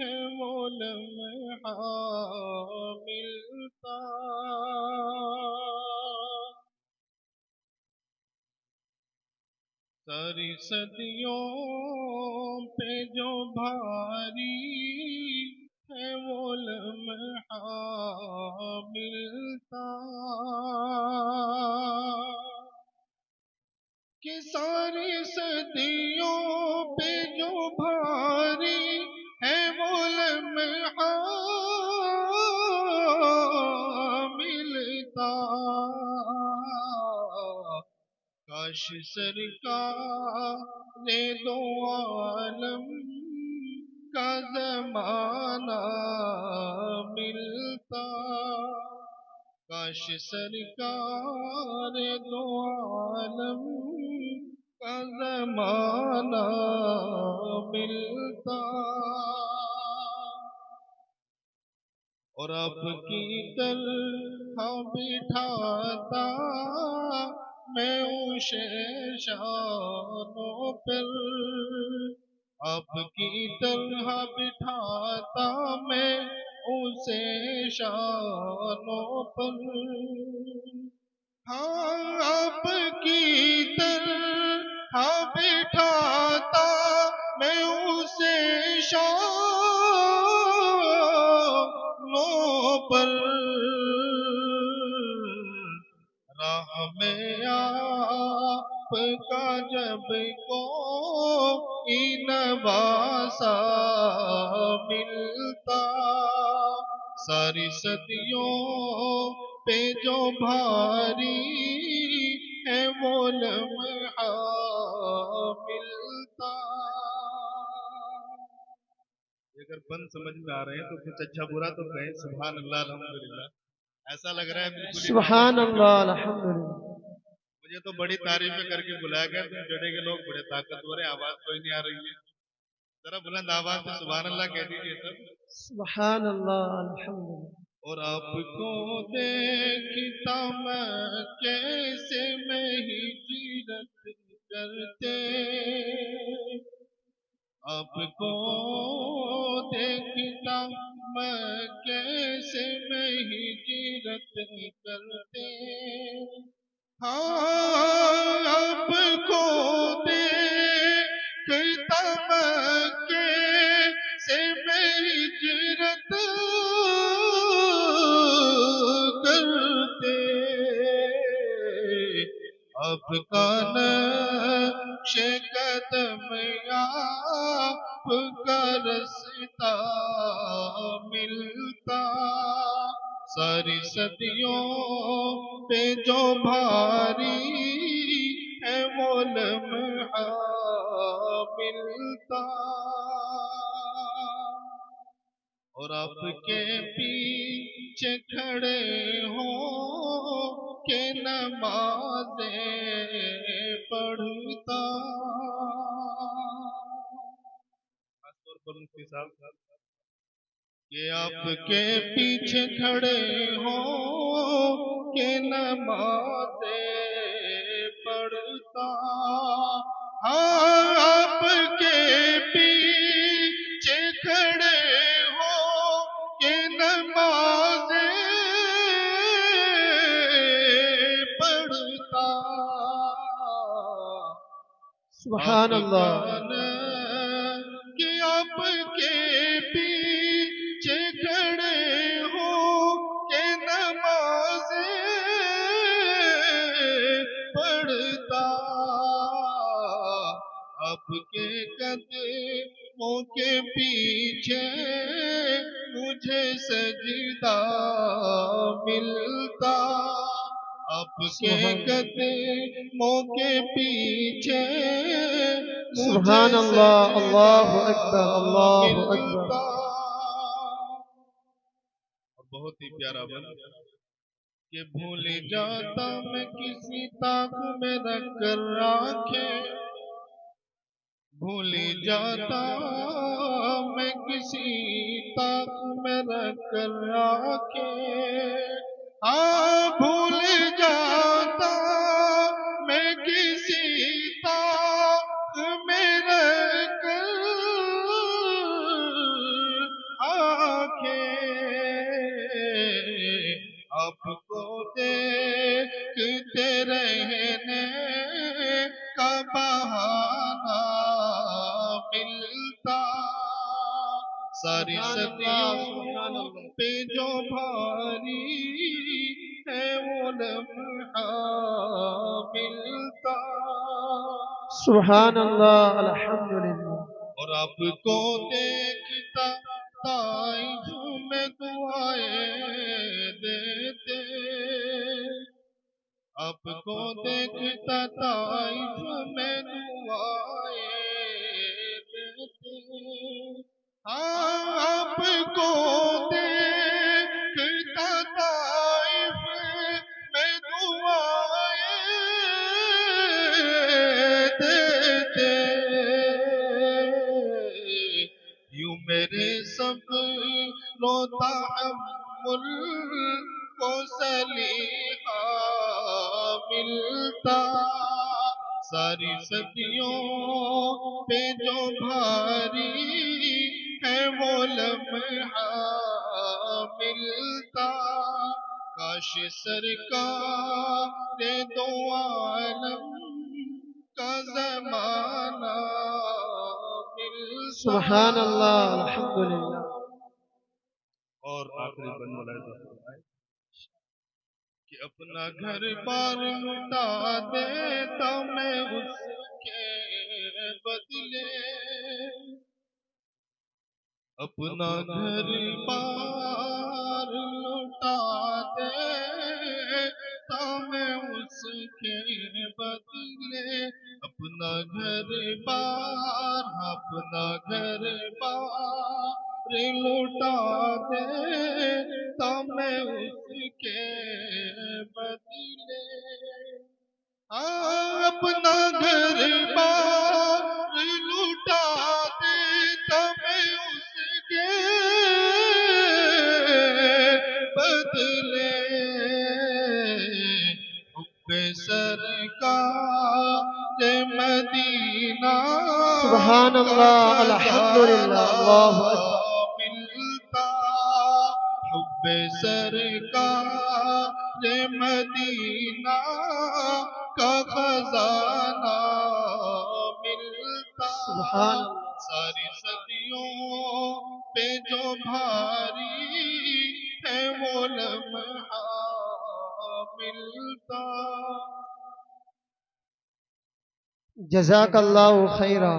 है वो लम्हा मिलता। सारी सदियों पे जो भारी है वो लम्हा मिलता। कि सारी सदियों पे जो भारी है वो लम्हा मिलता। काश सरकार ने दो आलम का ज़माना मिलता। काश सरकार दो आलम का ज़माना मिलता। और आपकी तरह बिठाता मैं उसे शानों पर। आपकी तरह बिठाता मैं उसे शानों पर। हाँ आपकी तरह बिठाता मैं उसे शानों पर। राह में आपका जब कोई नवासा मिलता। सारी सदियों पे जो भारी है वो लम्हा मिलता। अगर बंद समझ में आ रहे हैं तो कुछ अच्छा बुरा तो कहें सुभान अल्लाह अल्हम्दुलिल्लाह। ऐसा लग रहा है बिल्कुल सुभान अल्लाह अल्हम्दुलिल्लाह। मुझे तो बड़ी तारीफें करके बुलाया गया। तुम जड़े के लोग बड़े ताकतवर हैं, आवाज कोई नहीं आ रही है। जरा बुलंद आवाज से सुभान अल्लाह कह दीजिए सब। सुभान अल्लाह अल्हम्दुलिल्लाह। और आपको देखता मैं कैसे मैं हिजरत करते। आपको देखता मैं कैसे मैं हिजरत करते। हाँ आपको देखता मैं कैसे मैं हिजरत करते। आपका नक्शे कदम आपका रास्ता मिलता। सारी सदियों पे जो भारी है वो लम्हा मिलता। और आपके पीछे खड़े हो के नमाज़ें पढ़ता। खासतौर पर मुफ्ती साहब कि आपके पीछे खड़े हो के नमाज़ें पढ़ता। हाँ आपके पीछे खड़े हो के नमाज़ें पढ़ता। सुभान अल्लाह। कि आपके पीछे खड़े हो के नमाज़ें पढ़ता। आपके कदमों के पीछे मुझे सजदा मिलता। आपके कदमों के पीछे सुभान अल्लाह अल्लाहु अकबर अल्लाहु अकबर। बहुत ही प्यारा बन कि भूल जाता मैं किसी ताक में रख कर आंखे। भूल जाता मैं किसी ताक में रख कर आंखे। हाँ भूल जाता मैं किसी ताक में रख कर सारी सदियों पे जो भारी है वो लम्हा मिलता। सुभान अल्लाह, अल्हम्दुलिल्लाह। और आपको देखता ताइफ में दुआएं देते, आपको देखता ताइफ में दुआएं देते। आपको देखता ताइफ में दुआएं देते। यूं मेरे सब रोता अम्मुल को सलीहा मिलता। सारी सदियों पे जो भारी है वो लम्हा मिलता। काश सरकार दो आलम का ज़माना मिलता। सुभान अल्लाह, अल्हम्दुलिल्लाह। और आखिरी बन मुलाहिज़ा कि अपना घर बार लुटा देता मैं उसके बदले, अपना घर बार लुटा देता मैं उसके बदले। अपना घर बार, अपना घर बार लुटा देता मैं उसके बदले। अपना घर बार लुटा देता मैं उसके बदले। हुब्बे सरकार मदीना सुभान अल्लाह, अल्हम्दुलिल्लाह, अल्लाहु अकबर। मिलता। हुब्बे सरकार मदीना का खजाना मिलता। सुभान अल्लाह। सारी सदियों पे जो भारी है वो लम्हा मिलता। जज़ाकल्लाहु खैरा।